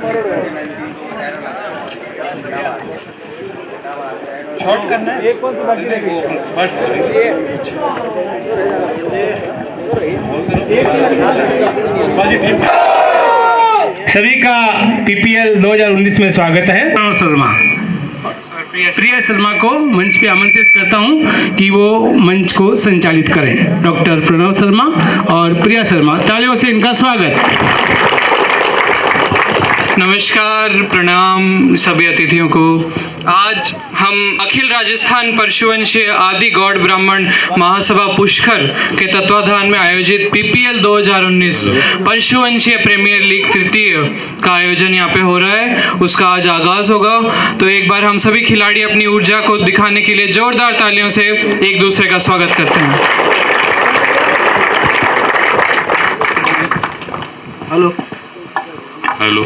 Short करना है, एक कौन सा बाकी रहेगी? सभी का पीपीएल 2019 में स्वागत है। प्रिया शर्मा को मंच पे आमंत्रित करता हूं कि वो मंच को संचालित करें। डॉक्टर प्रणव शर्मा और प्रिया शर्मा, तालियों से इनका स्वागत। नमस्कार, प्रणाम सभी अतिथियों को। आज हम अखिल राजस्थान परशुवंशीय आदि गौड़ ब्राह्मण महासभा पुष्कर के तत्वाधान में आयोजित पीपीएल 2019 परशुवंशीय प्रीमियर लीग तृतीय का आयोजन यहाँ पे हो रहा है। उसका आज आगाज होगा, तो एक बार हम सभी खिलाड़ी अपनी ऊर्जा को दिखाने के लिए जोरदार तालियों से एक दूसरे का स्वागत करते हैं। Hello hello.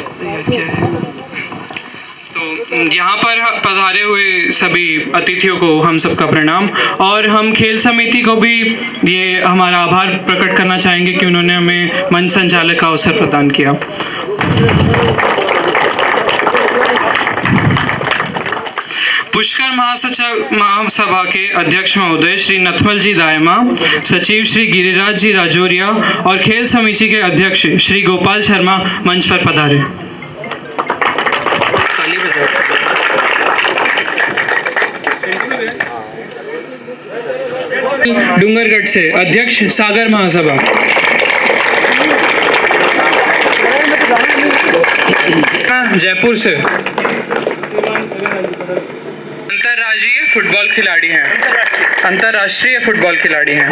तो यहाँ पर पधारे हुए सभी अतिथियों को हम सबका प्रणाम, और हम खेल समिति को भी ये हमारा आभार प्रकट करना चाहेंगे कि उन्होंने हमें मंच संचालक का अवसर प्रदान किया। पुष्कर महासभा के अध्यक्ष महोदय श्री नथमल जी दायमा, सचिव श्री गिरिराज जी राजौरिया और खेल समिति के अध्यक्ष श्री गोपाल शर्मा मंच पर पधारे। डूंगरगढ़ से अध्यक्ष सागर महासभा, जयपुर से अंतर्राष्ट्रीय फुटबॉल खिलाड़ी हैं, अंतर्राष्ट्रीय फुटबॉल खिलाड़ी हैं।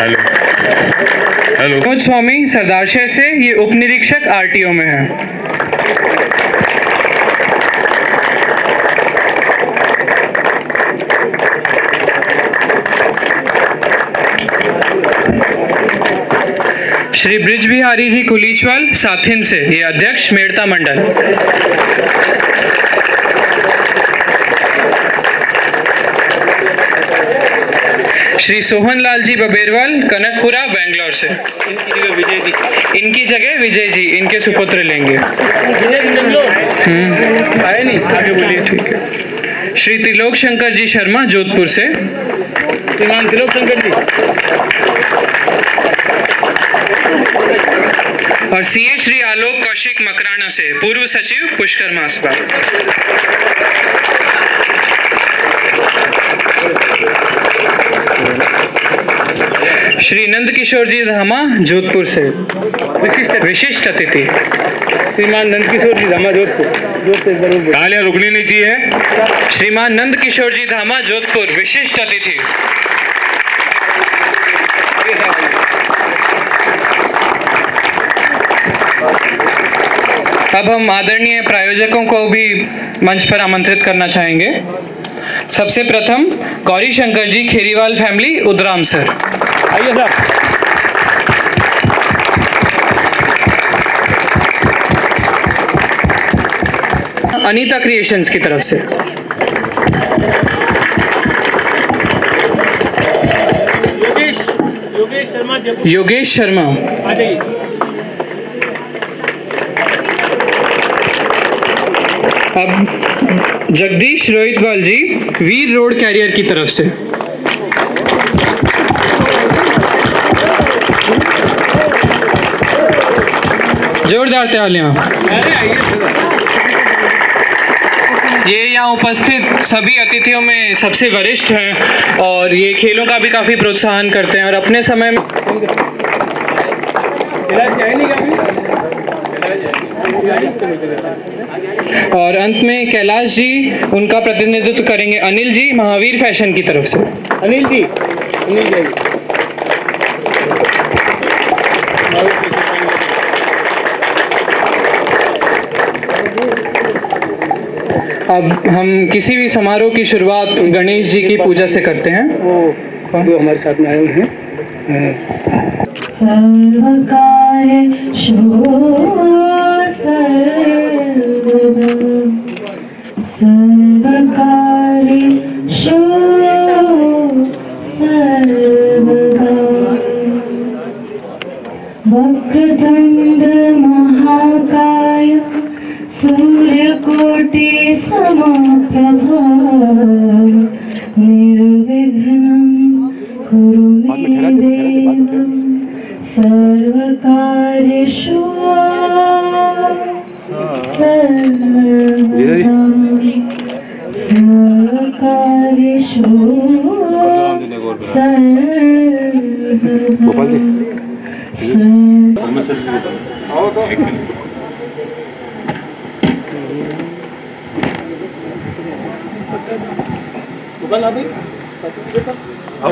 Hello hello. मनोज स्वामी सरदारशह से, ये उप निरीक्षक आरटीओ में है। श्री ब्रिज बिहारी जी कुलीचवाल साथिन से, ये अध्यक्ष मेड़ता मंडल। श्री सोहन लाल जी बबेरवाल कनकपुरा बेंगलोर से, इनकी जगह विजय जी इनके सुपुत्र लेंगे। आए नहीं, आगे बोलिए। ठीक है। श्री त्रिलोक शंकर जी शर्मा जोधपुर से, श्रीमान त्रिलोक शंकर जी। और सीए श्री आलोक कौशिक मकराना से, पूर्व सचिव पुष्कर महासभा। श्री नंद किशोर जी धामा जोधपुर से, विशिष्ट अतिथि। श्रीमान नंद किशोर जी धामा जोधपुर। तालियां रुकनी नहीं चाहिए। श्रीमान नंद किशोर जी धामा जोधपुर, विशिष्ट अतिथि। अब हम आदरणीय प्रायोजकों को भी मंच पर आमंत्रित करना चाहेंगे। सबसे प्रथम गौरी शंकर जी खेरीवाल फैमिली उदराम सर, आइए सर। अनीता क्रिएशंस की तरफ से योगेश शर्मा। अब जगदीश रोहितवाल जी वीर रोड कैरियर की तरफ से। जोरदार तालियां। ये यहाँ उपस्थित सभी अतिथियों में सबसे वरिष्ठ हैं और ये खेलों का भी काफी प्रोत्साहन करते हैं और अपने समय में और अंत में कैलाश जी उनका प्रतिनिधित्व करेंगे अनिल जी महावीर फैशन की तरफ से। अनिल जी, अब हम किसी भी समारोह की शुरुआत गणेश जी की पूजा से करते हैं। वो हमारे साथ में आए हुए हैं। सर्वकार सर्वकारी सर्वदा निर्विघ्नं कुरु मे देव सर्वकार्येषु सर्वदा सर्वकार्येषु आओ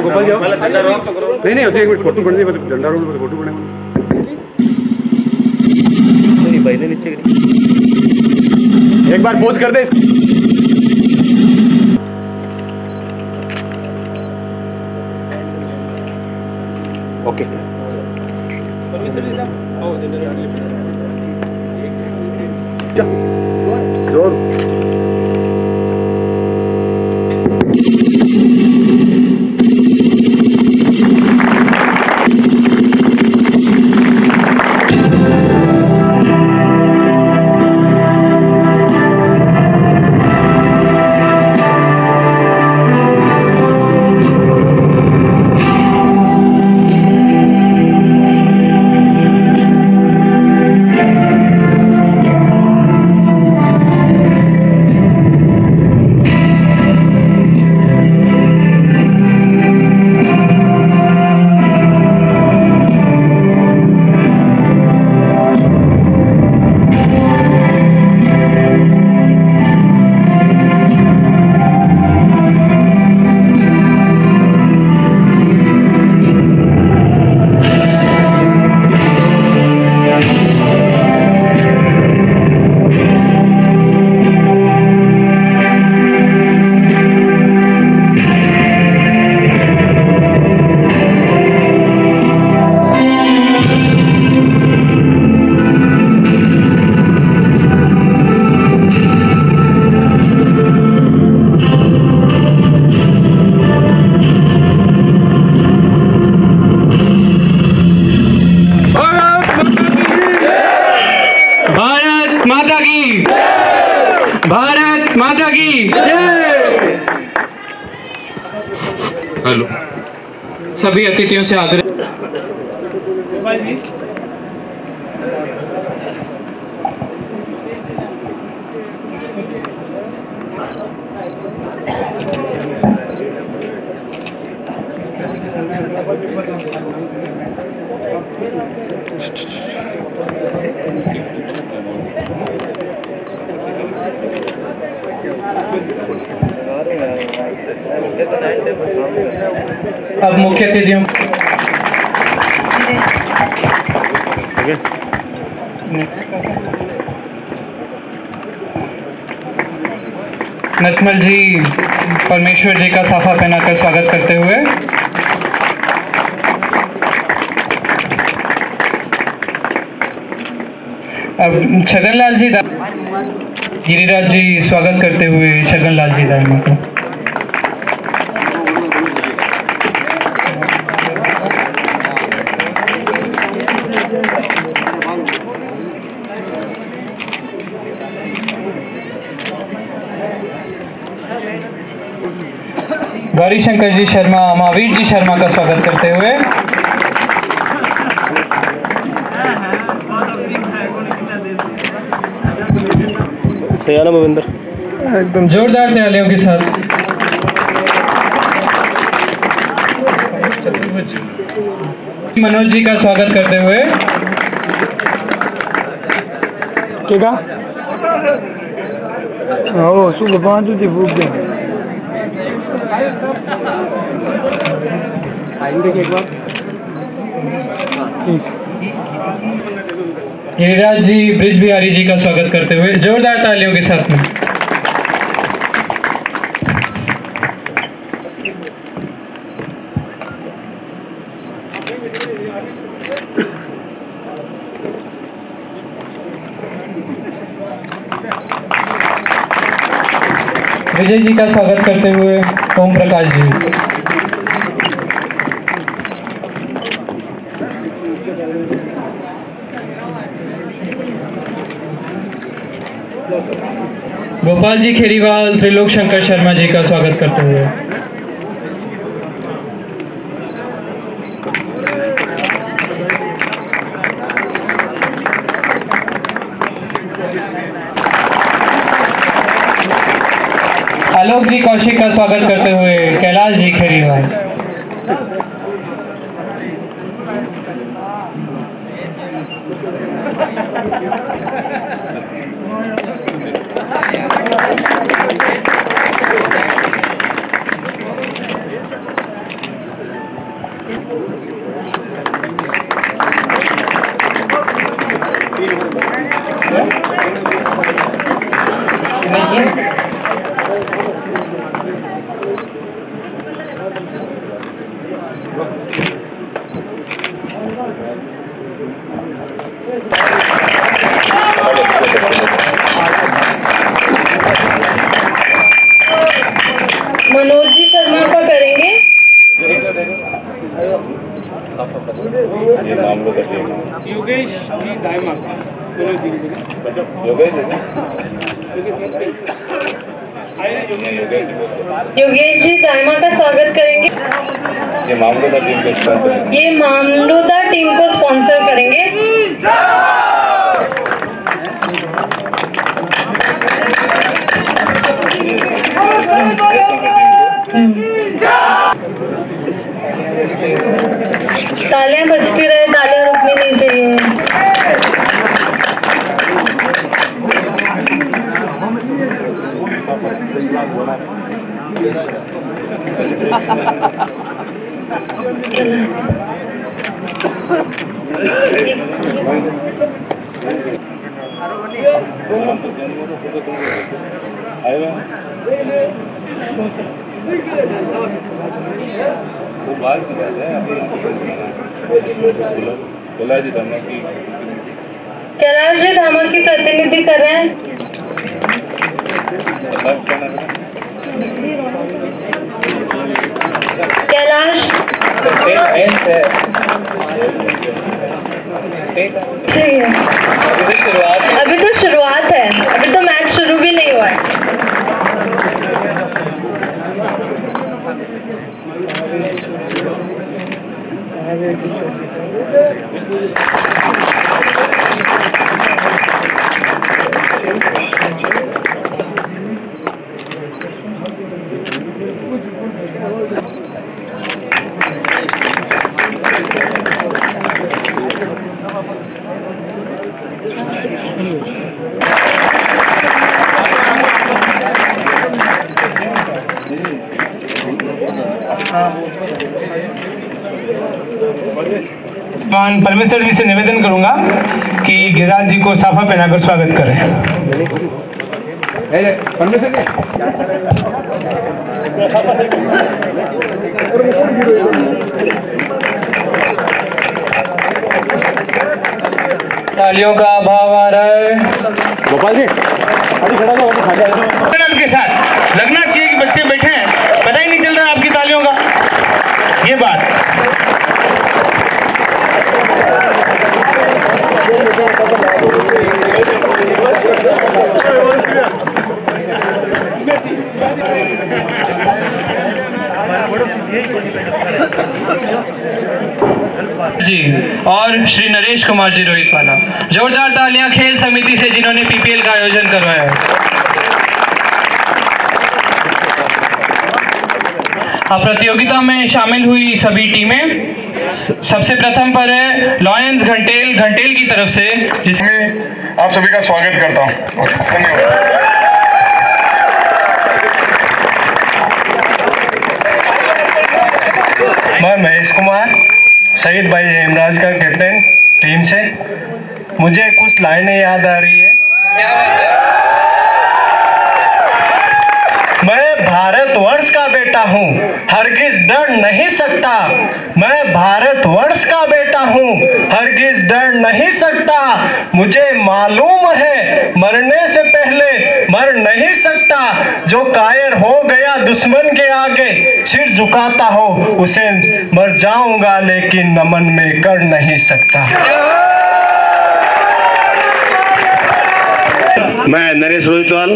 गोपाल जाओ। नहीं नहीं होती, एक मिनट फोटो बनने में झंडा रोड पर फोटो बने नहीं भाई ने नीचे एक बार पोज कर दे इसको। ओके जोर भारत माता की जय। हेलो, सभी अतिथियों से आग्रह। अब मुख्य अतिथियों नटमल जी परमेश्वर जी का साफा पहनाकर स्वागत करते हुए अब छगनलाल जी गिरिराज जी स्वागत करते हुए छगनलाल जी दाइमा को। गौरी शंकर जी शर्मा महावीर जी शर्मा का स्वागत करते हुए सयाना भविंदर एकदम जोरदार तालियों के साथ मनोज जी का स्वागत करते हुए क्या ओ सुबह 5 बजे भूख दे आएंगे एक बार। ठीक, गिरिराज जी ब्रिज बिहारी जी का स्वागत करते हुए जोरदार तालियों के साथ में विजय जी का स्वागत करते हुए ओम प्रकाश जी। गोपाल जी खेरीवाल त्रिलोक शंकर शर्मा जी का स्वागत करते हुए। आलोक जी कौशिक का स्वागत करते हुए कैलाश जी खेरीवाल। मनोज जी शर्मा का करेंगे। योगेश जी दायमा योगेश जी दायमा का स्वागत करेंगे। ये मामलोदा टीम को स्पॉन्सर करेंगे। तालियां बजती रहे, तालियां रुकनी नहीं चाहिए। कैलाश जी धामा की प्रतिनिधि कर रहे हैं। कैलाश सही है। अभी तो शुरुआत है, अभी तो मैच शुरू भी नहीं हुआ है। परमेश्वर जी से निवेदन करूंगा कि गिरिराज जी को साफा पहनाकर स्वागत करें। तालियों का अभाव आ रहा है। गोपाल जी अभी खड़ा हो के साथ लगना चाहिए कि बच्चे बैठे हैं, पता ही नहीं चल रहा आपकी तालियों का। ये बात जी और श्री नरेश कुमार जी रोहितवाला। जोरदार तालियां खेल समिति से जिन्होंने पीपीएल का आयोजन करवाया है। प्रतियोगिता में शामिल हुई सभी टीमें, सबसे प्रथम पर है लॉयंस घंटेल की तरफ से, जिसमें आप सभी का स्वागत करता हूँ। धन्यवाद। मैं महेश कुमार, शहीद भाई हेमराज का कैप्टन टीम से। मुझे कुछ लाइनें याद आ रही है। मैं भारतवर्ष का बेटा हूँ, हरगिज डर नहीं सकता। मैं भारतवर्ष का बेटा हूँ, हरगिज डर नहीं सकता। मुझे मालूम है मरने से पहले मर नहीं सकता। जो कायर हो गया दुश्मन के आगे सिर झुकाता हो उसे मर जाऊंगा लेकिन नमन में कर नहीं सकता। मैं नरेश रोहितवाल,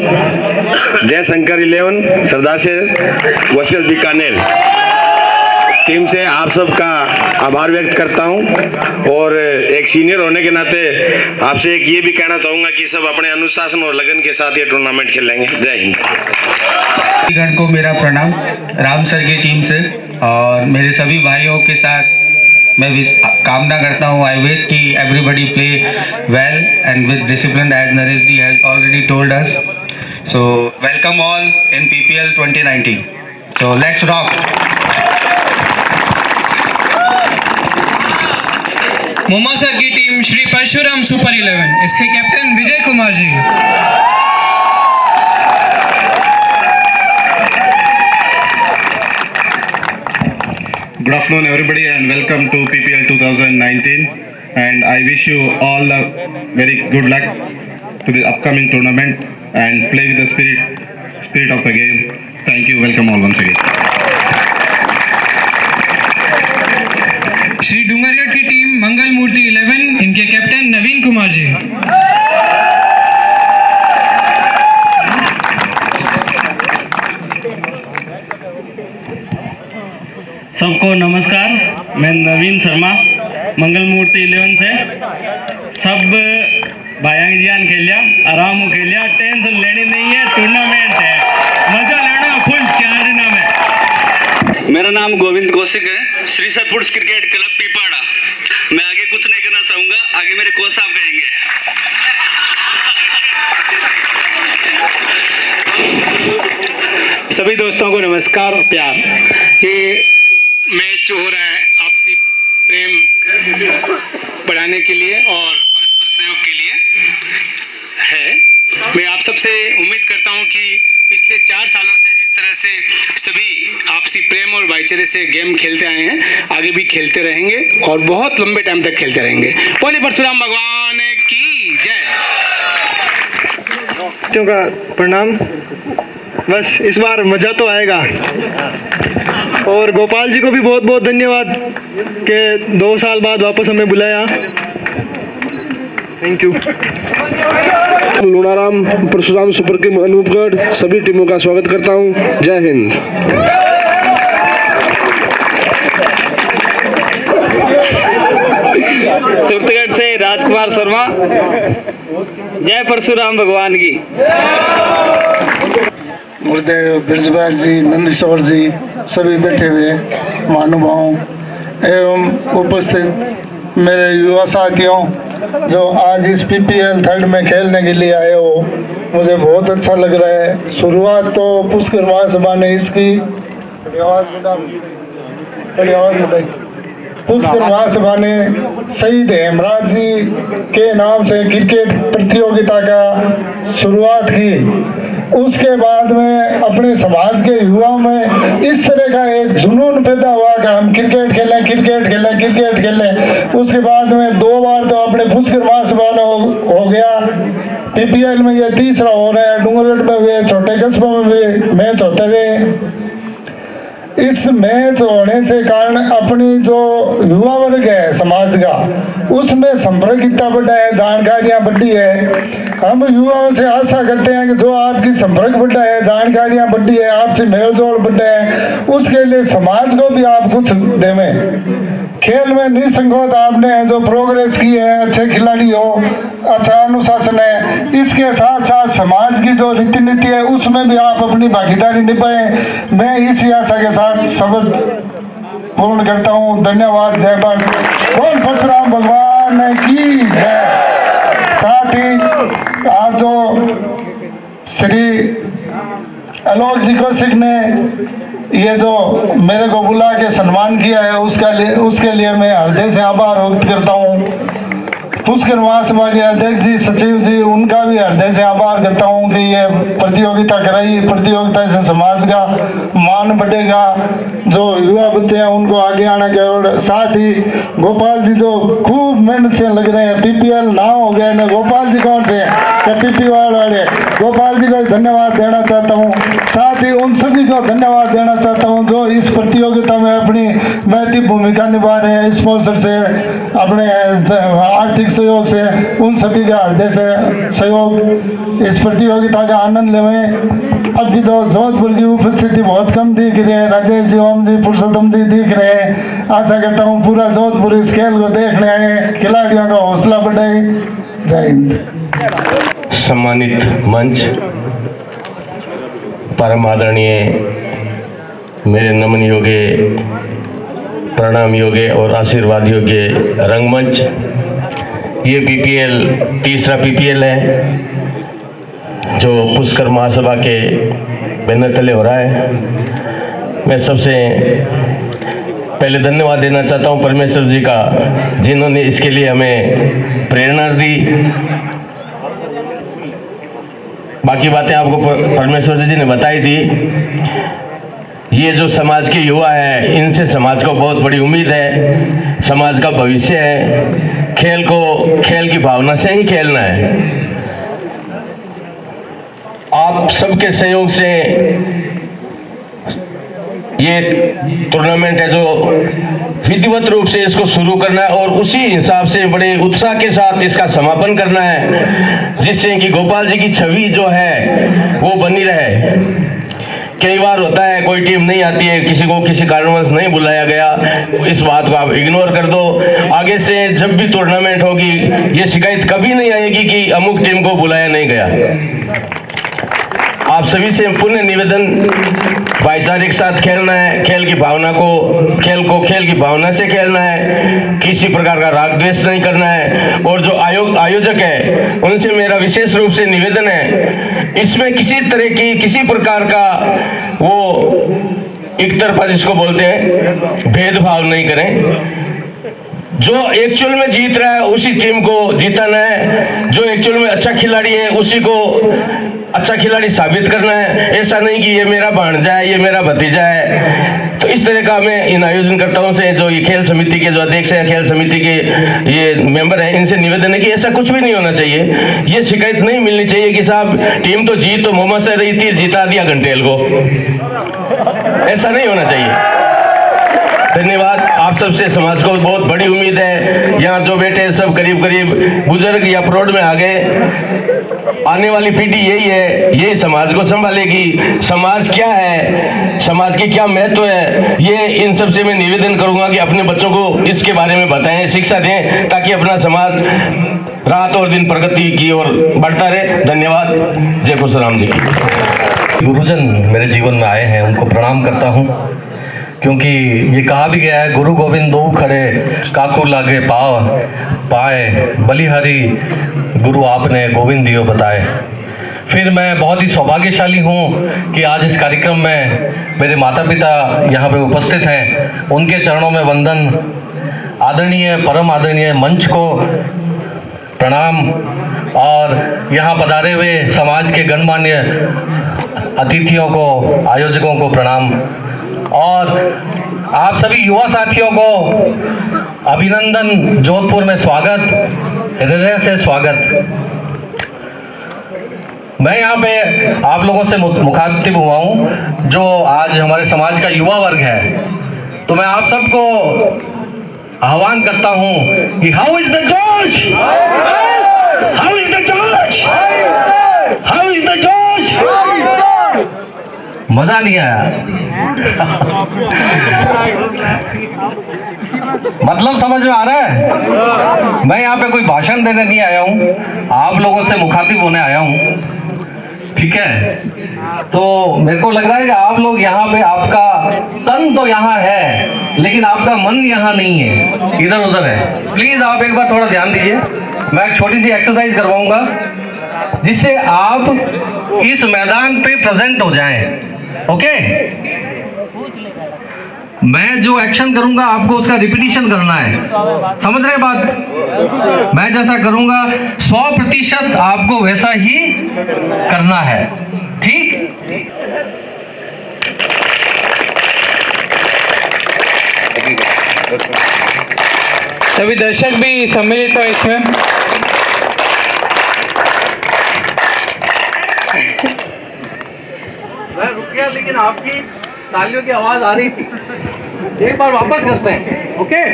जयशंकर 11, सरदार से वशियत बीकानेर टीम से आप सबका आभार व्यक्त करता हूं। और एक सीनियर होने के नाते आपसे एक ये भी कहना चाहूँगा कि सब अपने अनुशासन और लगन के साथ ये टूर्नामेंट खेलेंगे। जय हिंद। गण को मेरा प्रणाम राम सर की टीम से, और मेरे सभी भाइयों के साथ मैं कामना करता हूँ आई विश कि everybody play well and with discipline as Naresh ji has already told us. So welcome all in PPL 2019। So let's rock. मोमा सर की टीम श्री परशुराम सुपर 11, इसके captain Vijay Kumar ji. Good afternoon everybody and welcome to PPL 2019, and I wish you all a very good luck to the upcoming tournament and play with the spirit of the game. Thank you. Welcome all once again. Shri Dungargarh की team मंगल मूर्ति 11, इनके captain नवीन कुमार जी। सबको नमस्कार, मैं नवीन शर्मा मंगल मूर्ति 11 से। सब भायांग जियान खेलिया, आराम खेलिया, tension लेनी नहीं है, टूर्नामेंट है, मजा लेना फुल 4 दिन में। मेरा नाम गोविंद कौशिक है, श्री सतपुरुष क्रिकेट क्लब पीपाड़ा। मैं आगे कुछ नहीं करना चाहूँगा, आगे मेरे कोच साहब कहेंगे। सभी दोस्तों को नमस्कार प्यार। ये मैच हो रहा है आपसी प्रेम बढ़ाने के लिए और परस्पर सहयोग के लिए है। मैं आप सबसे उम्मीद करता हूं कि पिछले 4 सालों से जिस तरह से सभी आपसी प्रेम और भाईचारे से गेम खेलते आए हैं, आगे भी खेलते रहेंगे और बहुत लंबे टाइम तक खेलते रहेंगे। बोले परशुराम भगवान की जय। का प्रणाम। बस इस बार मजा तो आएगा, और गोपाल जी को भी बहुत बहुत धन्यवाद कि 2 साल बाद वापस हमें बुलाया। Thank you. Lunaram Parshuram super king Anupgarh सभी टीमों का स्वागत करता हूं। जय हिंद। सुरतगढ़ से राजकुमार शर्मा। जय परशुराम भगवान की। गुरुदेव बिरजभाई जी, नंदीश्वर जी, सभी बैठे हुए महानुभावों एवं उपस्थित मेरे युवा साथियों जो आज इस PPL 3rd में खेलने के लिए आए हो, मुझे बहुत अच्छा लग रहा है। शुरुआत तो पुष्कर महासभा ने इसकी पुष्कर महासभा ने शहीद हेमराज जी के नाम से क्रिकेट प्रतियोगिता का शुरुआत की। उसके बाद में अपने समाज के युवाओं में इस तरह का एक जुनून पैदा हुआ कि हम क्रिकेट खेलें, क्रिकेट खेलें, क्रिकेट खेलें। उसके बाद में 2 बार तो अपने पुष्कर महासभा हो गया। PPL में ये 3रा हो रहा है। डूंगरगढ़ में हुए, छोटे कस्बों में भी मैच होते रहे। इस मैच होने से कारण अपनी जो युवा वर्ग है समाज का, उसमें संपर्क इतना बड़ा है, जानकारियां बढ़ी है। हम युवाओं से आशा करते हैं कि जो आपकी संपर्क बढ़ा है, जानकारियां बढ़ी है, आपसे मेल जोल बढ़ा है, उसके लिए समाज को भी आप कुछ देवें। खेल में निसंकोच आपने जो प्रोग्रेस की है, अच्छे खिलाड़ी हो, अच्छा अनुशासन है, इसके साथ साथ समाज की जो रीति नीति है उसमें भी आप अपनी भागीदारी निभाएं। मैं इसी आशा के साथ शब्द पूर्ण करता हूँ। धन्यवाद। जय भारत। बोल परशुराम भगवान की जय। साथ ही आज जो श्री आलोक जी कौशिक ने ये जो मेरे को बुला के सम्मान किया है उसके लिए मैं हृदय से आभार व्यक्त करता हूँ। पुष्कर महासभा के अध्यक्ष जी, सचिव जी, उनका भी हृदय से आभार करता हूँ कि ये प्रतियोगिता कराई। प्रतियोगिता से समाज का मान बढ़ेगा, जो युवा बच्चे हैं उनको आगे आना के। और साथ ही गोपाल जी जो खूब मेहनत से लग रहे हैं, PPL ना हो गए ना, गोपाल जी कौन से PPL वाले, गोपाल जी को धन्यवाद देना चाहता हूँ। साथ ही उन सभी को धन्यवाद देना चाहता हूँ जो इस प्रतियोगिता में अपनी महती भूमिका निभा रहे हैं स्पॉन्सर से, अपने आर्थिक सहयोग से, उन सभी का हृदय से सहयोग। इस प्रतियोगिता का आनंद लेवें। अभी तो जोधपुर की उपस्थिति बहुत कम दिख रही है, राजेश जी, ओम जी, पुरुषोत्तम जी दिख रहे हैं। आशा करता हूँ पूरा जोधपुर इस खेल को देखने आए, खिलाड़ियों का हौसला बढ़ाए। जय हिंद। सम्मानित मंच, परम आदरणीय मेरे नमन योग्य, प्रणाम योग्य और आशीर्वाद योग्य रंगमंच, ये पीपीएल तीसरा पीपीएल है जो पुष्कर महासभा के बैनर तले हो रहा है। मैं सबसे पहले धन्यवाद देना चाहता हूं परमेश्वर जी का, जिन्होंने इसके लिए हमें प्रेरणा दी। बाकी बातें आपको परमेश्वर जी ने बताई थी। ये जो समाज के युवा है, इनसे समाज को बहुत बड़ी उम्मीद है, समाज का भविष्य है। खेल को खेल की भावना से ही खेलना है। आप सबके सहयोग से ये टूर्नामेंट है जो विधिवत रूप से इसको शुरू करना है और उसी हिसाब से बड़े उत्साह के साथ इसका समापन करना है, जिससे कि गोपाल जी की छवि जो है वो बनी रहे। कई बार होता है कोई टीम नहीं आती है, किसी को किसी कारणवश नहीं बुलाया गया, इस बात को आप इग्नोर कर दो। आगे से जब भी टूर्नामेंट होगी ये शिकायत कभी नहीं आएगी कि अमुक टीम को बुलाया नहीं गया। आप सभी से पुनः निवेदन, भाईचारे के साथ खेलना है, खेल की भावना से खेलना है, किसी प्रकार का राग द्वेष नहीं करना है। और जो आयोजक है उनसे मेरा विशेष रूप से निवेदन है, इसमें किसी तरह की किसी प्रकार का वो एक तरफा जिसको बोलते हैं भेदभाव नहीं करें। जो एक्चुअल में जीत रहा है उसी टीम को जीताना है, जो एक्चुअल में अच्छा खिलाड़ी है उसी को अच्छा खिलाड़ी साबित करना है। ऐसा नहीं कि ये मेरा भांजा है, ये मेरा भतीजा है। तो इस तरह का मैं इन आयोजनकर्ताओं से, जो ये खेल समिति के जो अध्यक्ष है, खेल समिति के ये मेंबर हैं, इनसे निवेदन है कि ऐसा कुछ भी नहीं होना चाहिए। ये शिकायत नहीं मिलनी चाहिए कि साहब टीम तो जीत तो मोहम्मद से रही थी, जिता दिया घंटेल को। ऐसा नहीं होना चाहिए। धन्यवाद। आप सबसे समाज को बहुत बड़ी उम्मीद है। यहाँ जो बैठे सब करीब करीब बुजुर्ग या प्रौढ़ में आ गए। आने वाली पीढ़ी यही है, यही समाज को संभालेगी। समाज क्या है, समाज की क्या महत्व है, ये इन सब से मैं निवेदन करूंगा कि अपने बच्चों को इसके बारे में बताएं, शिक्षा दें, ताकि अपना समाज रात और दिन प्रगति की ओर बढ़ता रहे। धन्यवाद। जय परशुराम जी। गुरुजन मेरे जीवन में आए हैं, उनको प्रणाम करता हूँ, क्योंकि ये कहा भी गया है, गुरु गोविंद दो खड़े काकू लागे पाए, बलिहारी गुरु आपने गोविंद दियो बताए। फिर मैं बहुत ही सौभाग्यशाली हूँ कि आज इस कार्यक्रम में मेरे माता पिता यहाँ पे उपस्थित हैं। उनके चरणों में वंदन, आदरणीय परम आदरणीय मंच को प्रणाम, और यहाँ पधारे हुए समाज के गणमान्य अतिथियों को, आयोजकों को प्रणाम, और आप सभी युवा साथियों को अभिनंदन। जोधपुर में स्वागत, हृदय से स्वागत। मैं यहाँ पे आप लोगों से मुखातिब हुआ हूँ जो आज हमारे समाज का युवा वर्ग है, तो मैं आप सबको आह्वान करता हूँ कि how is the George, how is the George, how is the George. मजा नहीं आया। मतलब समझ में आ रहा है? मैं यहाँ पे कोई भाषण देने नहीं आया हूँ, आप लोगों से मुखातिब होने आया हूँ, ठीक है? तो मेरे को लग रहा है कि आप लोग यहाँ पे, आपका तन तो यहाँ है लेकिन आपका मन यहाँ नहीं है, इधर उधर है। प्लीज आप एक बार थोड़ा ध्यान दीजिए। मैं एक छोटी सी एक्सरसाइज करवाऊंगा जिससे आप इस मैदान पे प्रेजेंट हो जाएं। ओके? मैं जो एक्शन करूंगा आपको उसका रिपीटिशन करना है, समझ रहे बात? मैं जैसा करूंगा 100% आपको वैसा ही करना है, ठीक? सभी दर्शक भी सम्मिलित हो इसमें। मैं रुक गया लेकिन आपकी तालियों की आवाज आ रही थी। एक बार वापस करते हैं, ओके?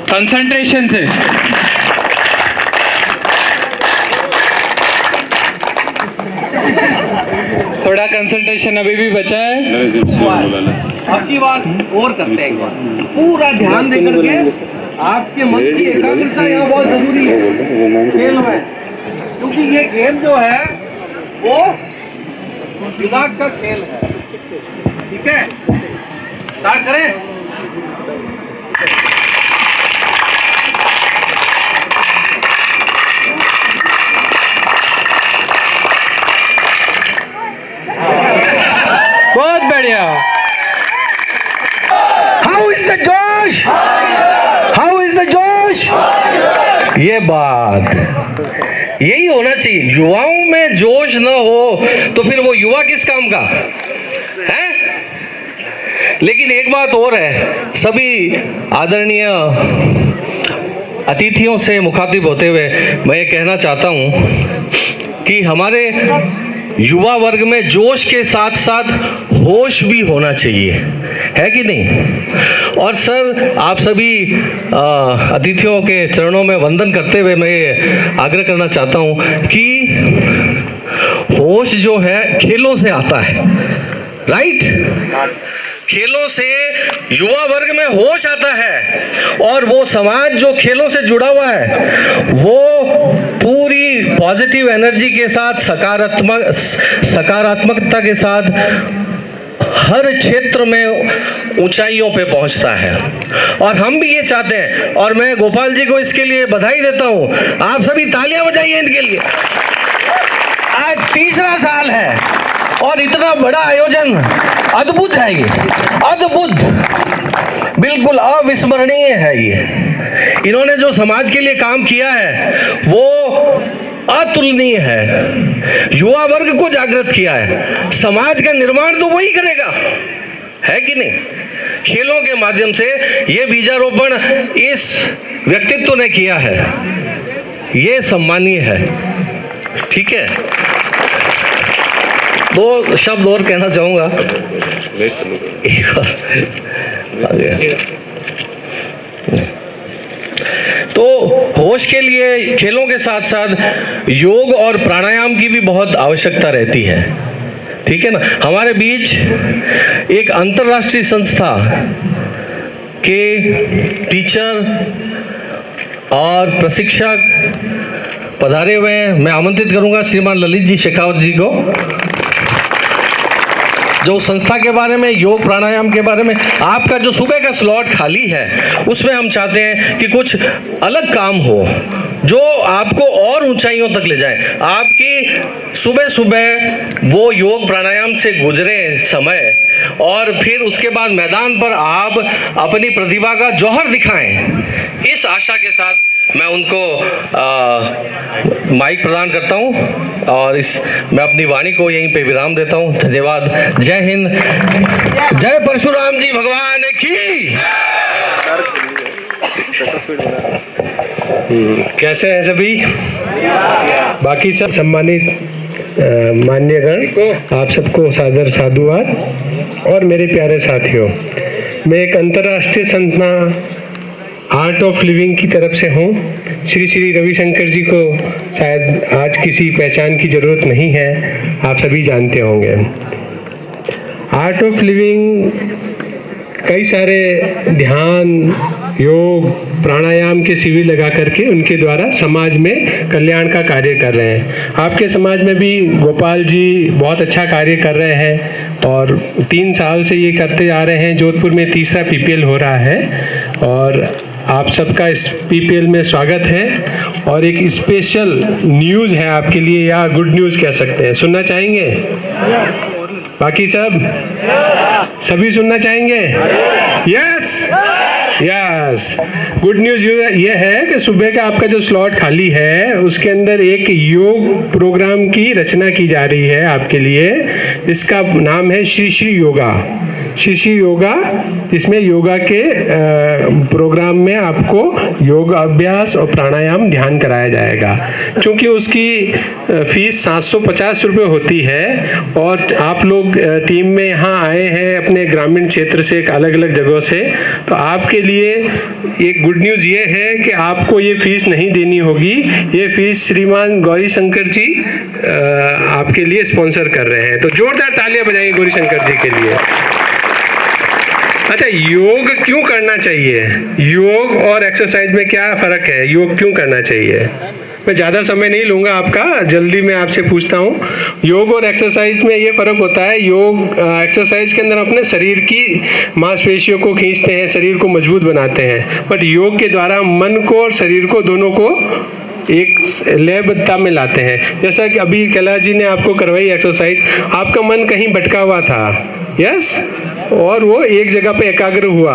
कंसंट्रेशन से। थोड़ा कंसंट्रेशन अभी भी बचा है। अब की बार और करते हैं, एक बार पूरा ध्यान देकर के आपके मन की एकाग्रता यहाँ बहुत जरूरी है खेल में, क्योंकि ये गेम जो है वो दिमाग का खेल है। ठीक है, स्टार्ट करें। बहुत बढ़िया। हाउ इज द जोश? हाउ इज द जोश? ये बात, यही होना चाहिए। युवाओं में जोश ना हो तो फिर वो युवा किस काम का है? लेकिन एक बात और है, सभी आदरणीय अतिथियों से मुखातिब होते हुए मैं ये कहना चाहता हूँ कि हमारे युवा वर्ग में जोश के साथ साथ होश भी होना चाहिए, है कि नहीं? और सर, आप सभी अतिथियों के चरणों में वंदन करते हुए मैं ये आग्रह करना चाहता हूँ कि होश जो है खेलों से आता है, राइट? खेलों से युवा वर्ग में होश आता है और वो समाज जो खेलों से जुड़ा हुआ है वो पूरी पॉजिटिव एनर्जी के साथ, सकारात्मकता के साथ हर क्षेत्र में ऊंचाइयों पे पहुंचता है। और हम भी ये चाहते हैं, और मैं गोपाल जी को इसके लिए बधाई देता हूं। आप सभी तालियां बजाइए इनके लिए। आज तीसरा साल है और इतना बड़ा आयोजन अद्भुत है, ये अद्भुत, बिल्कुल अविस्मरणीय है। ये इन्होंने जो समाज के लिए काम किया है वो अतुलनीय है। युवा वर्ग को जागृत किया है। समाज का निर्माण तो वही करेगा, है कि नहीं? खेलों के माध्यम से ये बीजारोपण इस व्यक्तित्व ने किया है, ये सम्मानीय है। ठीक है, दो शब्द और कहना चाहूंगा। तो होश के लिए खेलों के साथ साथ योग और प्राणायाम की भी बहुत आवश्यकता रहती है। ठीक है ना? हमारे बीच एक अंतर्राष्ट्रीय संस्था के टीचर और प्रशिक्षक पधारे हुए हैं। मैं आमंत्रित करूंगा श्रीमान ललित जी शेखावत जी को, जो संस्था के बारे में, योग प्राणायाम के बारे में, आपका जो सुबह का स्लॉट खाली है उसमें हम चाहते हैं कि कुछ अलग काम हो जो आपको और ऊंचाइयों तक ले जाए। आपकी सुबह सुबह वो योग प्राणायाम से गुजरे समय और फिर उसके बाद मैदान पर आप अपनी प्रतिभा का जौहर दिखाएं। इस आशा के साथ मैं उनको माइक प्रदान करता हूं और मैं अपनी वाणी को यहीं पे विराम देता हूं। धन्यवाद। जय हिंद, जय परशुराम जी भगवान की। कैसे हैं सभी? बाकी सब सम्मानित मान्यगण, आप सबको सादर साधुवाद। और मेरे प्यारे साथियों, मैं एक अंतर्राष्ट्रीय संस्था आर्ट ऑफ लिविंग की तरफ से हूँ। श्री श्री रविशंकर जी को शायद आज किसी पहचान की ज़रूरत नहीं है, आप सभी जानते होंगे। आर्ट ऑफ लिविंग कई सारे ध्यान, योग, प्राणायाम के शिविर लगा करके उनके द्वारा समाज में कल्याण का कार्य कर रहे हैं। आपके समाज में भी गोपाल जी बहुत अच्छा कार्य कर रहे हैं और 3 साल से ये करते आ रहे हैं। जोधपुर में तीसरा पीपीएल हो रहा है और आप सबका इस पीपीएल में स्वागत है। और एक स्पेशल न्यूज़ है आपके लिए, या गुड न्यूज़ कह सकते हैं। सुनना चाहेंगे? बाकी सभी सुनना चाहेंगे? Yes yes. गुड न्यूज़ ये है कि सुबह का आपका जो स्लॉट खाली है उसके अंदर एक योग प्रोग्राम की रचना की जा रही है आपके लिए। इसका नाम है श्री श्री योगा। श्री श्री योगा, इसमें योगा के प्रोग्राम में आपको योग अभ्यास और प्राणायाम ध्यान कराया जाएगा। क्योंकि उसकी फीस 750 रुपये होती है और आप लोग टीम में यहाँ आए हैं अपने ग्रामीण क्षेत्र से, अलग अलग जगहों से, तो आपके लिए एक गुड न्यूज़ ये है कि आपको ये फीस नहीं देनी होगी। ये फीस श्रीमान गौरी शंकर जी आपके लिए स्पॉन्सर कर रहे हैं। तो जोरदार तालियां बजाइए गौरी शंकर जी के लिए। अच्छा, योग क्यों करना चाहिए? योग और एक्सरसाइज में क्या फ़र्क है? योग क्यों करना चाहिए? मैं ज़्यादा समय नहीं लूँगा आपका, जल्दी मैं आपसे पूछता हूँ। योग और एक्सरसाइज में ये फ़र्क होता है, योग एक्सरसाइज के अंदर अपने शरीर की मांसपेशियों को खींचते हैं, शरीर को मजबूत बनाते हैं, बट योग के द्वारा मन को और शरीर को दोनों को एक लयबद्धता में लाते हैं। जैसा कि अभी कैलाश जी ने आपको करवाई एक्सरसाइज, आपका मन कहीं भटका हुआ था, यस, और वो एक जगह पे एकाग्र हुआ।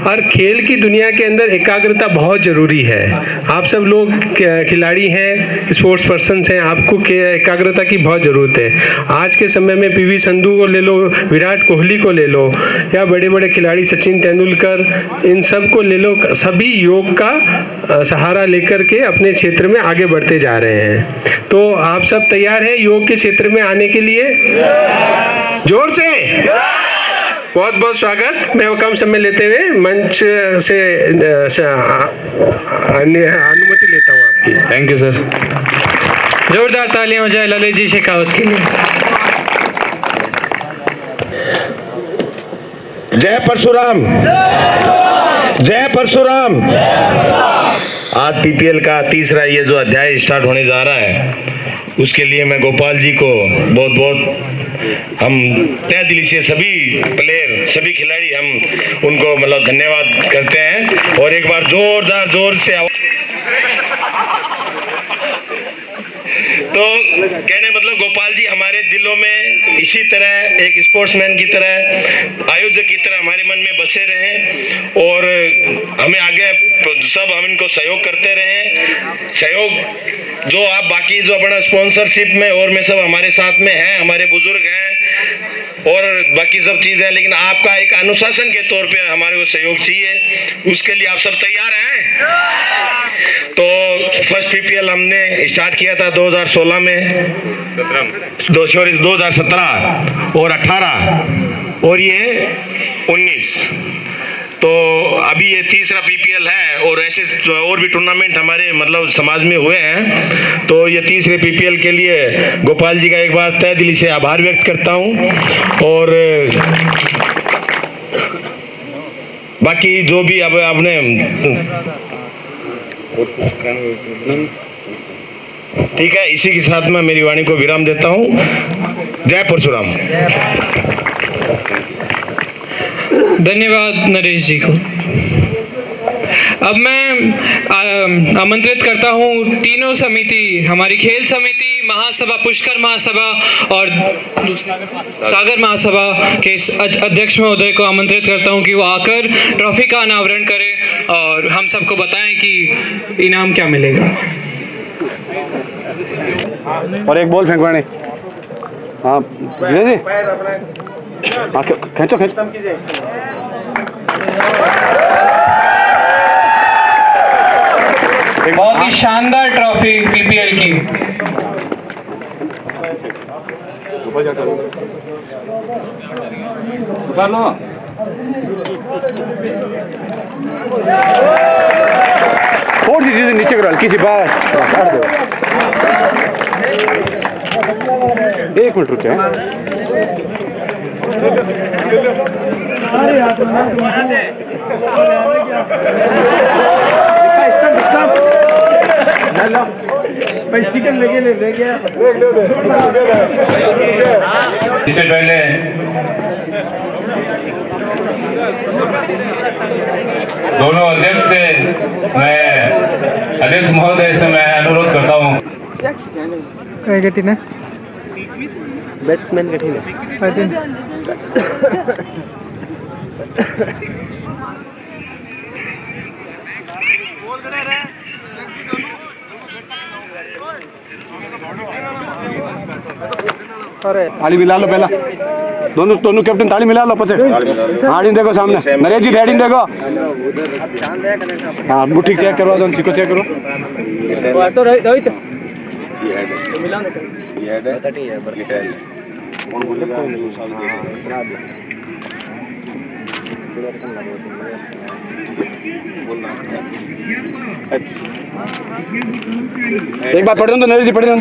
और खेल की दुनिया के अंदर एकाग्रता बहुत ज़रूरी है। आप सब लोग खिलाड़ी हैं, स्पोर्ट्स पर्सन हैं, आपको एकाग्रता की बहुत ज़रूरत है। आज के समय में पीवी संधू को ले लो, विराट कोहली को ले लो, या बड़े बड़े खिलाड़ी सचिन तेंदुलकर, इन सब को ले लो, सभी योग का सहारा लेकर के अपने क्षेत्र में आगे बढ़ते जा रहे हैं। तो आप सब तैयार हैं योग के क्षेत्र में आने के लिए? जोर से बहुत बहुत स्वागत। मैं कम समय लेते हुए मंच से अनुमति लेता हूँ आपकी। Thank you sir. जोरदार तालियां हो जाए ललित जी शेखावत के लिए। जय परशुराम, जय परशुराम। आज पीपीएल का तीसरा ये जो अध्याय स्टार्ट होने जा रहा है, उसके लिए मैं गोपाल जी को बहुत बहुत, हम तहे दिल से सभी प्लेयर, सभी खिलाड़ी, हम उनको मतलब धन्यवाद करते हैं। और एक बार जोरदार जोर से तो कहने मतलब गोपाल जी हमारे दिलों में इसी तरह एक स्पोर्ट्समैन की तरह, आयोजक की तरह हमारे मन में बसे रहें और हमें आगे सब हम इनको सहयोग करते रहें। सहयोग जो आप बाकी जो अपना स्पॉन्सरशिप में और में सब हमारे साथ में हैं, हमारे बुजुर्ग हैं और बाकी सब चीज़ें, लेकिन आपका एक अनुशासन के तौर पे हमारे को सहयोग चाहिए। उसके लिए आप सब तैयार हैं? तो फर्स्ट पीपीएल हमने स्टार्ट किया था 2016 में, 2017 और 18 और ये 19। तो अभी ये तीसरा पीपीएल है और ऐसे और भी टूर्नामेंट हमारे मतलब समाज में हुए हैं। तो ये तीसरे पीपीएल के लिए गोपाल जी का एक बार तहे दिल से आभार व्यक्त करता हूँ। और बाकी जो भी अब आपने ठीक है, इसी के साथ मैं मेरी वाणी को विराम देता हूँ। जय परशुराम। धन्यवाद नरेश जी को। अब मैं आमंत्रित करता हूँ तीनों समिति, हमारी खेल समिति, महासभा, पुष्कर महासभा और सागर महासभा के अध्यक्ष महोदय को आमंत्रित करता हूँ कि वो आकर ट्रॉफी का अनावरण करें और हम सबको बताएं कि इनाम क्या मिलेगा। और एक बॉल फेंकवाने। हाँ जी, खींचो खींचो। बहुत ही शानदार ट्रॉफी पीपीएल की। थोड़ी सी चीजें नीचे करो, हल्की सी बात। एक मिनट रुके। चिकन ले गया। इससे पहले दोनों अध्यक्ष से अध्यक्ष महोदय से मैं अनुरोध करता हूँ। कठिन है, बैट्समैन कठिन है। अरे थाली भी ला लो पहला। दोनों दोनों कैप्टन ताली मिला लो पचे हाड़ी देखो सामने नरेश जी हेडिंग देखो हाँ मुट्ठी चेक करवा दो सिको चेक करो तो रोहित ये हेड है पर लिखा है कौन बोलेगा एक बार पढ़ दो नरेश जी पढ़ दो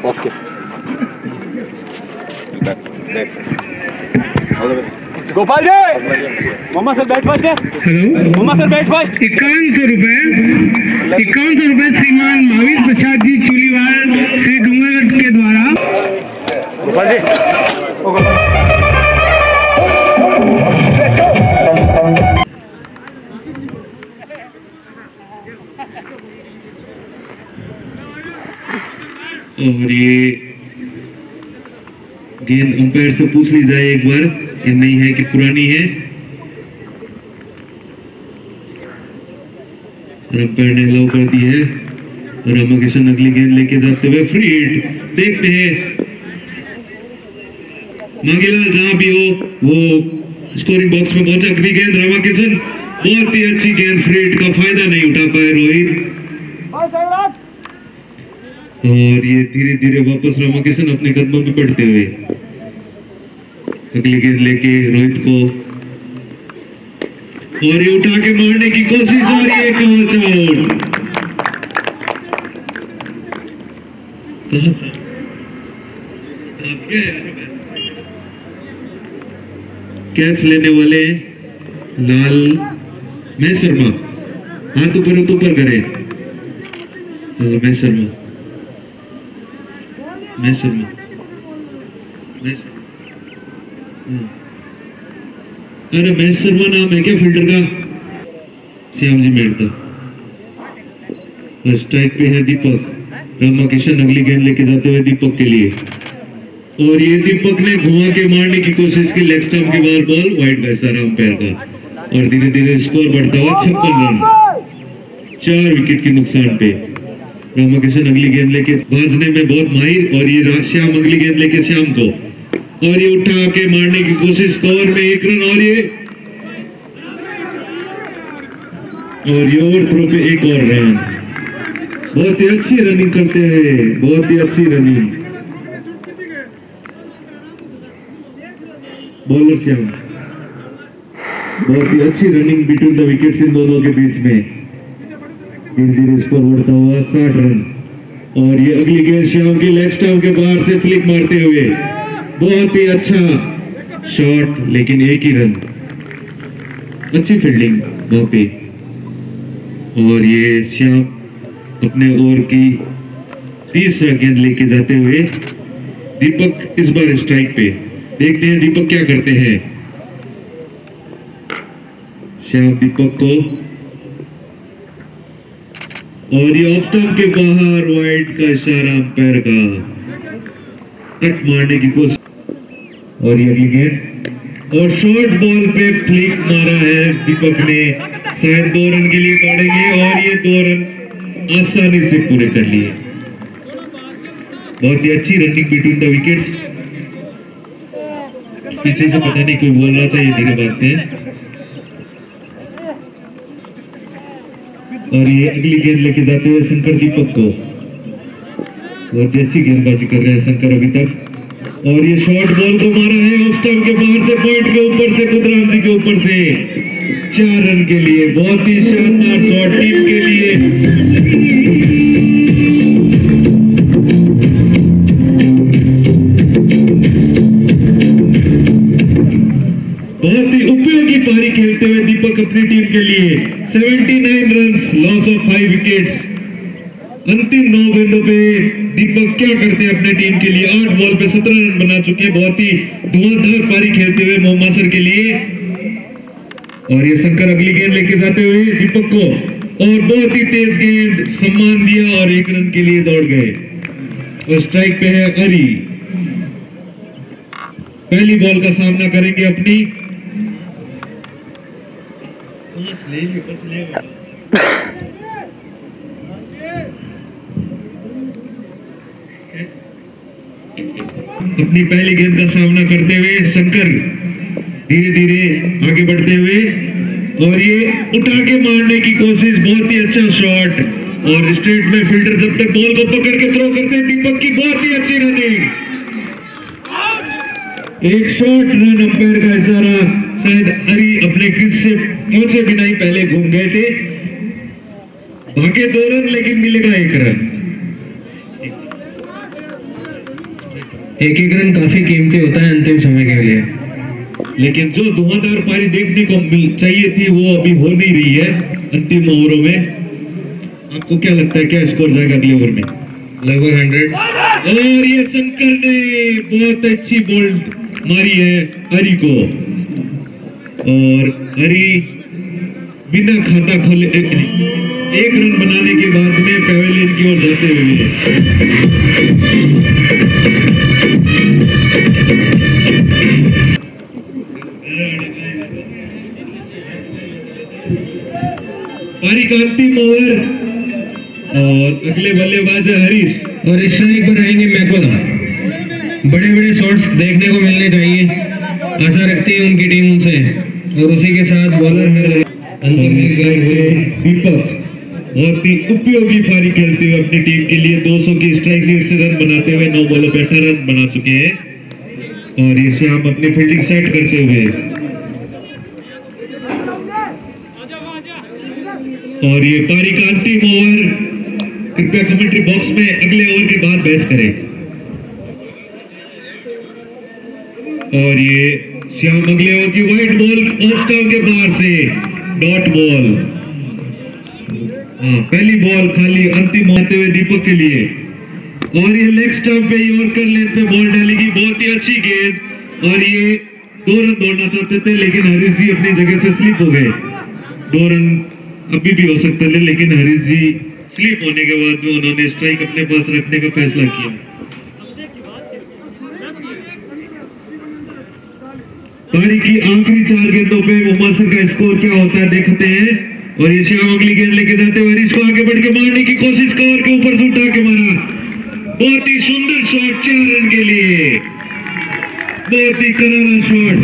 ओके गोपाल जी मम्मा सर बैठ फर्स्ट हेलो मम्मा सर बैठ फर्स्ट 5100 रुपए श्रीमान महावीर प्रसाद जी चूलीवाल श्री डूंगरगढ़ के द्वारा गोपाल जी और ये गेंद अंपायर से पूछ ली जाए एक बार ये नई है कि पुरानी है अंपायर ने अलाउ कर दी है और रामाकिशन अगली गेंद लेके जाते हुए फ्री हिट देखते हैं मांगेलाल जहां भी हो वो स्कोरिंग बॉक्स में पहुंचा अगली गेंद रामाकिशन बहुत ही अच्छी गेंद फ्री हिट का फायदा नहीं उठा पाए रोहित और ये धीरे धीरे वापस रामाकिशन अपने कदमों में पड़ते हुए अगली गेंद लेके रोहित को और ये उठा के मारने की कोशिश और ये कैच आउट कैच लेने वाले लाल मैं शर्मा हाथ ऊपर करे मैं शर्मा अरे महेश शर्मा नाम है क्या फील्डर का श्याम जी मेड़ता स्ट्राइक पे है दीपक रामाकिशन अगली गेंद लेके जाते हुए दीपक के लिए और ये दीपक ने घुमा के मारने की कोशिश की लेग स्टंप के बाहर बॉल वाइड का इशारा अंपायर का और धीरे धीरे स्कोर बढ़ता हुआ 56 रन 4 विकेट के नुकसान पे रामाकिशन अगली गेंद लेके बाजने में बहुत माहिर और ये श्याम अगली गेंद लेके श्याम को और ये उठा के मारने की कोशिश कवर में 1 रन और ये ओवर थ्रो पे 1 और रन बहुत ही अच्छी रनिंग करते हैं बहुत ही अच्छी रनिंग बॉलर श्याम बहुत ही अच्छी running between the wickets in दोनों के बीच में धीरे धीरे स्कोर बढ़ता हुआ 60 रन और ये अगली गेंद श्याम की लेग स्टंप के बाहर से फ्लिक मारते हुए बहुत ही अच्छा शॉट लेकिन 1 ही रन अच्छी फील्डिंग वहां पे और ये श्याम अपने ओवर की 30वां गेंद लेके जाते हुए दीपक इस बार स्ट्राइक पे देखते हैं दीपक क्या करते हैं श्याम दीपक को और ये ऑफ स्टंप के बाहर वाइड का इशारा अंपायर का कट मारने की कोशिश और ये अगली गेंद और शॉर्ट बॉल पे फ्लिक मारा है दीपक ने शायद 2 रन के लिए दौड़ेंगे और ये 2 रन आसानी से पूरे कर लिए बहुत ही अच्छी रनिंग बिटवीन द विकेट्स पीछे से पता नहीं कोई बोल रहा था ये धीरे बात है और ये अगली गेंद लेके जाते हुए शंकर दीपक को बहुत ही अच्छी गेंदबाजी कर रहे हैं शंकर अभी तक और ये शॉर्ट बॉल को मारा है ऑफ स्टंप के बाहर से पॉइंट के ऊपर से कुदराम जी के ऊपर से 4 रन के लिए बहुत ही शानदार शॉट टीम के लिए बहुत ही उपयोगी पारी खेलते हुए दीपक अपनी टीम के लिए 79 रन्स लॉस ऑफ 5 विकेट्स अंतिम 9 गेंदों पे दीपक क्या करते हैं अपने टीम के लिए 8 बॉल पे 17 रन बना चुके हैं बहुत ही धुआंधार पारी खेलते हुए मोहम्मद सर के लिए और ये शंकर अगली गेंद लेके जाते हुए दीपक को और बहुत ही तेज गेंद सम्मान दिया और 1 रन के लिए दौड़ गए और स्ट्राइक पे है अरी पहली बॉल का सामना करेंगे अपनी अपनी पहली गेंद का सामना करते हुए शंकर धीरे धीरे आगे बढ़ते हुए और ये उठा के मारने की कोशिश, बहुत ही अच्छा शॉट और स्ट्रेट में फील्डर जब तक बॉल को पकड़ के थ्रो करते हैं दीपक की बहुत ही अच्छी रनिंग, एक शॉट रन। अंपायर का इशारा, शायद हरी अपने क्रीज से पहुंचे बिना ही पहले घूम गए थे, भागे 2 रन लेकिन मिलेगा 1 रन। एक रन काफी कीमती होता है अंतिम समय के लिए, लेकिन जो धुआंधार पारी देखने को चाहिए थी वो अभी हो नहीं रही है अंतिम ओवरों में। आपको क्या लगता है क्या स्कोर जाएगा अगले ओवर में? लगभग 100। और ये शंकर ने बहुत अच्छी बॉल मारी है हरी को और हरी बिना खाता खोले 1 रन बनाने के बाद में पैवेलियन की ओर जाते हुए पारी का अंतिम ओवर और अगले बल्लेबाज है हरीश और स्ट्राइक पर रहेंगे मैकोदा। बड़े बड़े शॉट्स देखने को मिलने चाहिए, आशा रखती है उनकी टीम उनसे, और उसी के साथ बॉलर है दीपक बहुत ही उपयोगी पारी खेलते हुए अपनी टीम के लिए 200 की स्ट्राइक रेट से रन बनाते हुए 9 बॉलों पे 18 रन बना चुके हैं और ये श्याम अपनी फील्डिंग सेट करते हुए और ये पारी का अंतिम ओवर। कृपया कमेंट्री बॉक्स में अगले ओवर के बाद बहस करें और ये श्याम अगले ओवर की वाइड बॉल ऑफ स्टंप के बाहर से डॉट बॉल। पहली बॉल खाली अंतिम आते हुए दीपक के लिए और ये लेग स्टंप पे यॉर्कर लेन पे बॉल डालेगी, बहुत ही अच्छी गेंद और ये 2 रन दौड़ना चाहते थे लेकिन हरीश जी अपनी जगह से स्लिप हो गए। 2 रन अभी भी हो सकते थे लेकिन हरीश जी स्लिप होने के बाद में उन्होंने स्ट्राइक अपने पास रखने का फैसला किया। पारी की आखिरी 4 गेंदों पे मुमासर का स्कोर क्या होता है देखते हैं और ये श्याम अगली गेंद लेके जाते हुए हरीश को आगे बढ़ के मारने की कोशिश, कवर के ऊपर से उठा के मारा, बहुत ही सुंदर शॉट 4 रन के लिए, बहुत ही करारा शॉट।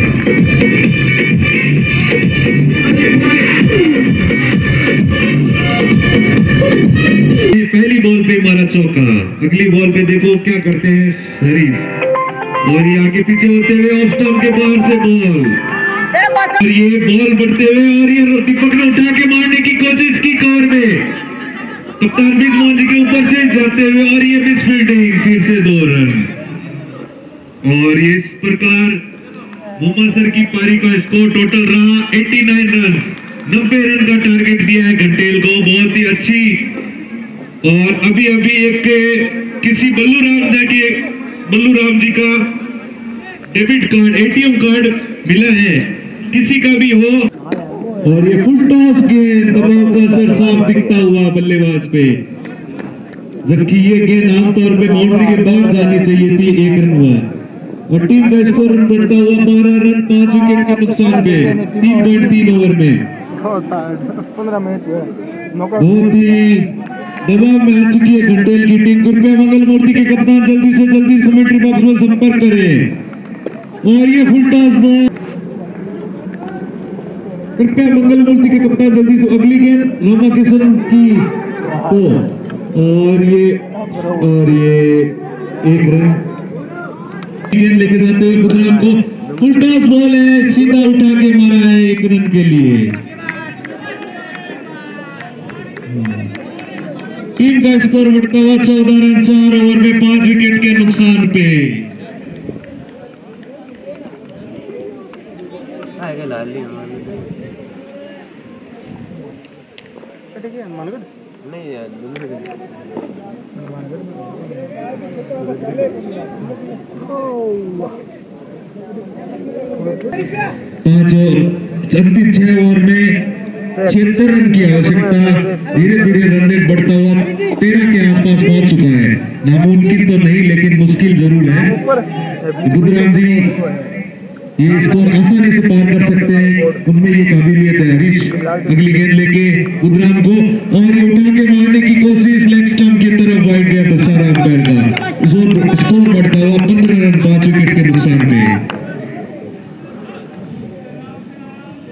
पहली बॉल पे मारा चौका, अगली बॉल पे देखो क्या करते हैं हरीश और ये आगे पीछे होते हुए ऑफ स्टंप के बाहर से बॉल और ये बॉल बढ़ते हुए और ये दीपक ने उठा के मारने की कोशिश की, कवर में कप्तान मीत मोहन जी के ऊपर से जाते हुए और ये मिस फील्डिंग, फिर से 2 रन और ये इस प्रकार मुमासर की पारी का स्कोर टोटल रहा 89 रन। 90 रन का टारगेट दिया है घंटेल को, बहुत ही अच्छी। और अभी अभी एक किसी बल्लू राम जी का डेबिट कार्ड एटीएम कार्ड मिला है, किसी का भी हो और ये फुल टॉस गेंद दबाव का असर साफ दिखता हुआ बल्लेबाज पे, जबकि ये गेंद आमतौर पे बाउंड्री के बाहर जानी चाहिए थी। 1 रन हुआ और टीम का स्कोर रन बढ़ता हुआ 12 रन 5 विकेट के नुकसान पे 3.3 ओवर में। 15 मैच है, बहुत ही दबाव में आ चुकी है घंटेल की टीम। कृपया मंगल मूर्ति के कप्तान जल्दी से जल्दी कमेंट्री बॉक्स में संपर्क करें और ये फुल टॉस बॉल, कृपया मंगल मूर्ति के कप्तान जल्दी से। अगली गेंद रामा किशन की तो और ये 1 रन गेंद लेके जाते हुए गुजराम को फुल टॉस बॉल है, सीधा उठा के मारा है 1 रन के लिए। टीम का स्कोर बढ़ता हुआ 14 रन 4 ओवर में 5 विकेट के नुकसान पे। अंतिम 6 ओवर में 76 रन की आवश्यकता, धीरे धीरे रन रेट बढ़ता हुआ 13 के आसपास पहुंच चुका है। नामुमकिन तो नहीं लेकिन मुश्किल जरूर है। गुजराम जी ये स्कोर आसानी से पार कर सकते हैं, उनमें ये काबिलियत है। हरीश अगली गेंद लेके गुजराम को और ये उठा के मारने की कोशिश, लेग स्टंप की तरफ वाइड गया तो सारा अंपायर का स्कोर बढ़ता हुआ 15 रन 5 विकेट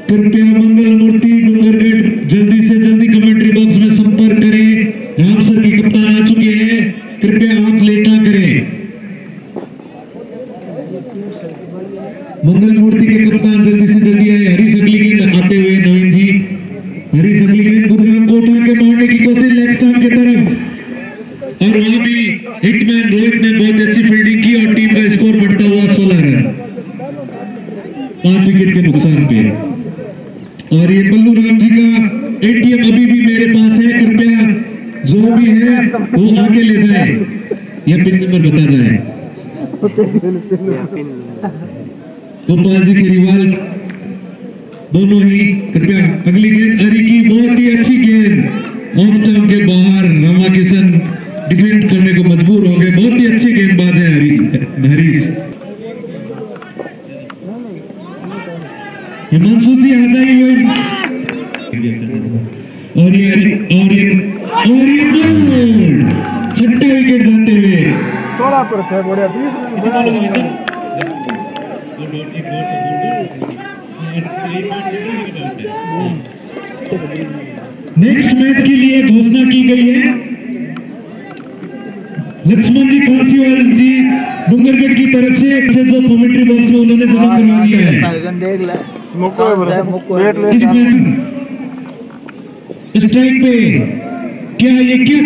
कृपया मंगल मूर्ति डूंगरगढ़ जल्दी से जल्दी कमेंट्री बॉक्स में संपर्क करें। राम सर की कप्तान आ चुके हैं, कृपया आप लेट ना करें। मंगल मूर्ति के कप्तान जल्दी से जल्दी आए। हरीश अग्लीगेंद आते हुए नवीन जी, हरीश अग्लीगेंद बुधराम को उठा के मारने की कोशिश लेग स्टंप की तरफ, और वहां भी हिटमैन रोहित ने बहुत अच्छी फील्डिंग की और टीम का स्कोर बढ़ता हुआ 16 रन 5 विकेट के नुकसान पे। और ये बल्लू राम जी का एटीएम अभी भी मेरे पास है, कृपया जो भी है वो आके ले जाए या पिन नंबर बता जाए। गोपाल जी के रिवाल दोनों ही, कृपया अगली गेंद हरी की, बहुत ही अच्छी गेंद ऑफ स्टंप के बाहर। रामा किशन डिफेंड करने को मजबूर हो गए, बहुत ही अच्छे गेंदबाज है हरीश। हिमांशु जी आ जाइए। और ये छठा विकेट जाते हुए 16 पर थे बढ़िया 20 नेक्स्ट मैच के लिए घोषणा की गई है। लक्ष्मण जी कांसीवाल जी डूंगरगढ़ की तरफ से जो कमेंट्री बॉक्स में उन्होंने जमा करवा दिया है। स्ट्राइक पे क्या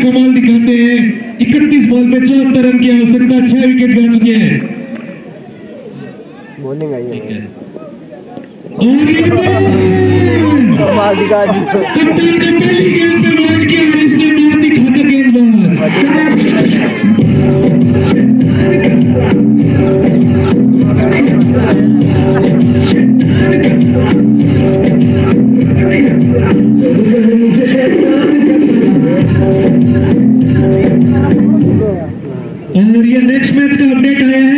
कमाल दिखाते हैं। 31 बॉल में 74 रन की आवश्यकता, 6 विकेट जा चुके हैं। बॉलिंग आई है और ये नेक्स्ट मैच का अपडेट आया है।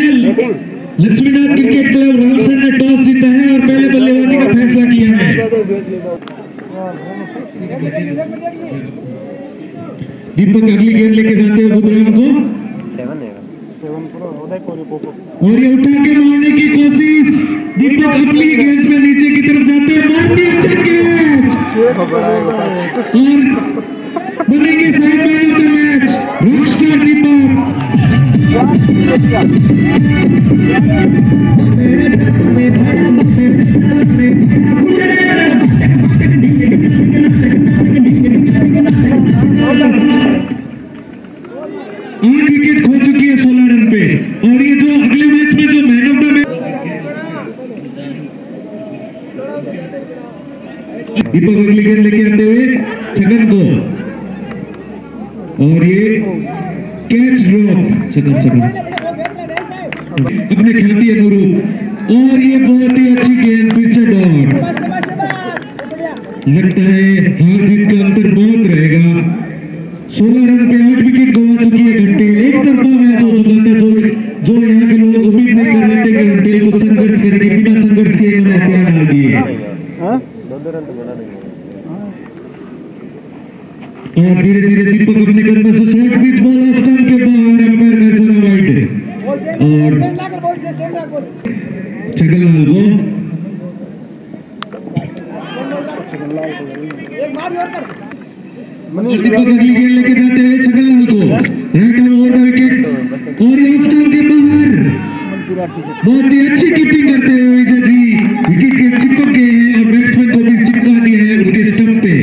लक्ष्मीनाथ क्रिकेट क्लब रामसर ने टॉस जीता है और पहले बल्लेबाजी का फैसला किया है। दीपक अगली गेंद लेके जाते हैं बुधराम को, और ये उठा के मारने की कोशिश। दीपक अगली गेंद पे नीचे की तरफ जाते हैं, मारती अच्छा कैच, और बनेंगे सही man of the match rockstar Deepak. एक विकेट खो चुकी है 16 रन पे, और ये जो अगले मैच में जो मैन ऑफ द मैच दीपक अगली गेंद लेके आते हुए छगन को, और ये कैच ड्रॉप छगन अपने ख्याति अनुरूप, और ये बहुत ही अच्छी गेंद फिर से डॉट। लगता है हार जीत का अंतर बहुत रहेगा। 16 रन पे 8 विकेट गवा चुकी है घंटेल। एक तरफा मैच हो चुका था, जो यहाँ के लोग उम्मीद नहीं कर रहे थे कि घंटेल को संघर्ष करेगी, बिना संघर्ष के इन्होंने हथियार डाल दिए। और धीरे धीरे दीपक अपने कदम से short pitch ball off stump के बाहर, अंपायर ने सरा वाइड, और छगनलाल को दीपक अगली गेंद लेके जाते हुए छगनलाल को right arm over the wicket, और ये ऑफ स्टंप के बाहर। बहुत ही अच्छी कीपिंग करते हुए विजय जी विकेट के चिपक गए हैं और बैट्समैन को भी चिपका दिया है उनके स्टंप पे।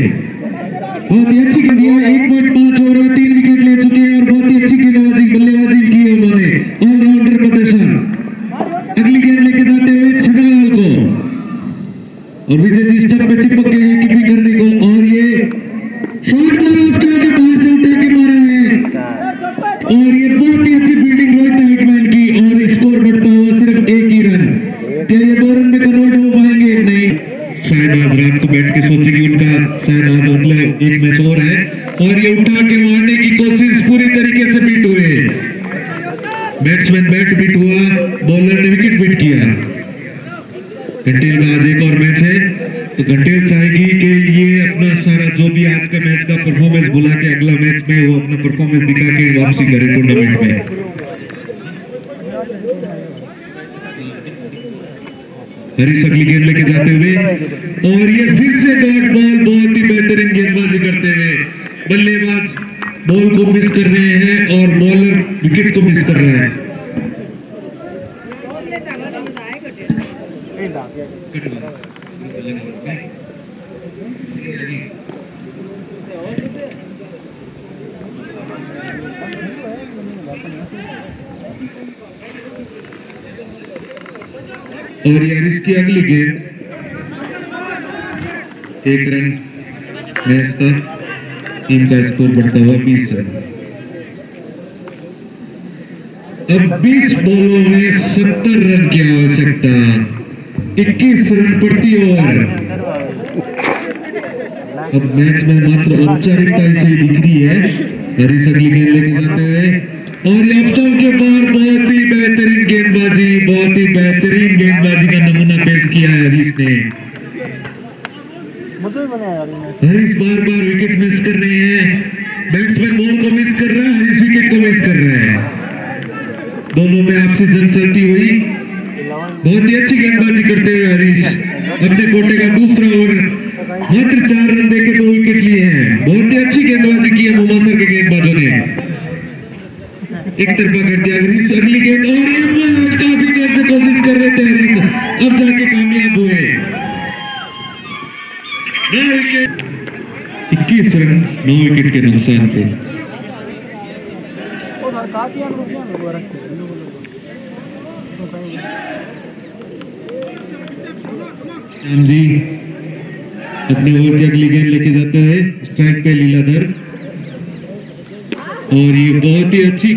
बहुत ही अच्छी गेंद है, 1.5 ओवर में 3 विकेट ले चुके हैं, और बहुत ही अच्छी बल्लेबाजी की है उन्होंने, ऑलराउंडर प्रदर्शन। अगली गेंद लेके जाते हुए छगनलाल को, और विजय जी स्टंप पे चिपक गए हैं कीपिंग करने को, और ये शॉट के बाहर से उठा के मारा है, और ये बहुत ही अच्छी फील्डिंग रोहित हिटमैन की, और स्कोर बढ़ता हुआ सिर्फ 1 ही रन। क्या ये 2 रन में कन्वर्ट हो पाएंगे? नहीं, शायद आज रात को बैठ के सोचेंगे उनका, शायद आज अगला एक मैच और है, और ये उठा के मारने की कोशिश पूरी तरीके से बीट हुए। बैट्समैन बैट बीट हुआ, बॉलर ने विकेट बीट किया। घंटेल का आज एक और मैच है, तो घंटेल चाहेगी कि ये अपना सारा जो भी आज का मैच का परफॉर्मेंस भुला के अगला मैच में वो अपना परफॉर्मेंस दिखा के वापसी करे टूर्नामेंट में। हरीश अगली गेंद लेके जाते हुए और ये फिर से डॉट बॉल, बहुत ही बेहतरीन गेंदबाजी करते हुए बल्लेबाज बॉल को मिस कर रहे हैं और बॉलर विकेट को मिस कर रहे हैं। और ये हरीश की अगली गेंद, 1 रन मैच का, टीम का स्कोर बढ़ता हुआ 20 रन। अब 20 बॉलों में 70 रन की आवश्यकता, 21 रन प्रति ओवर। अब मैच में मात्र औपचारिकता से दिख रही है। हरीश अगली गेंद लेके जाते हुए और लेफ्टों के बाहर बहुत ही बेहतरीन गेंदबाजी, बहुत ही बेहतरीन गेंदबाजी का नमूना पेश किया है हरीश ने। हरीश बार बार विकेट मिस कर रहे हैं, बैट्समैन बॉल को मिस कर रहा है, हरीश विकेट को मिस कर रहे हैं। दोनों में आपसी जंग चलती हुई, बहुत ही अच्छी गेंदबाजी करते हुए हरीश अपने कोटे का दूसरा ओवर मात्र 4 रन देके 2 विकेट लिए हैं। बहुत ही अच्छी गेंदबाजी की है मुमासर के गेंदबाजों ने, एक तरफा कर दिया हरीश। अगली गेंद और काफी देर से कोशिश कर रहे थे हरीश, अब जाके कामयाब हुए। 21 रन 9 विकेट के नुकसान पे। श्याम जी अपने ओवर की अगली गेंद लेके जाते हैं स्ट्राइक पे लीलाधर और ये बहुत ही अच्छी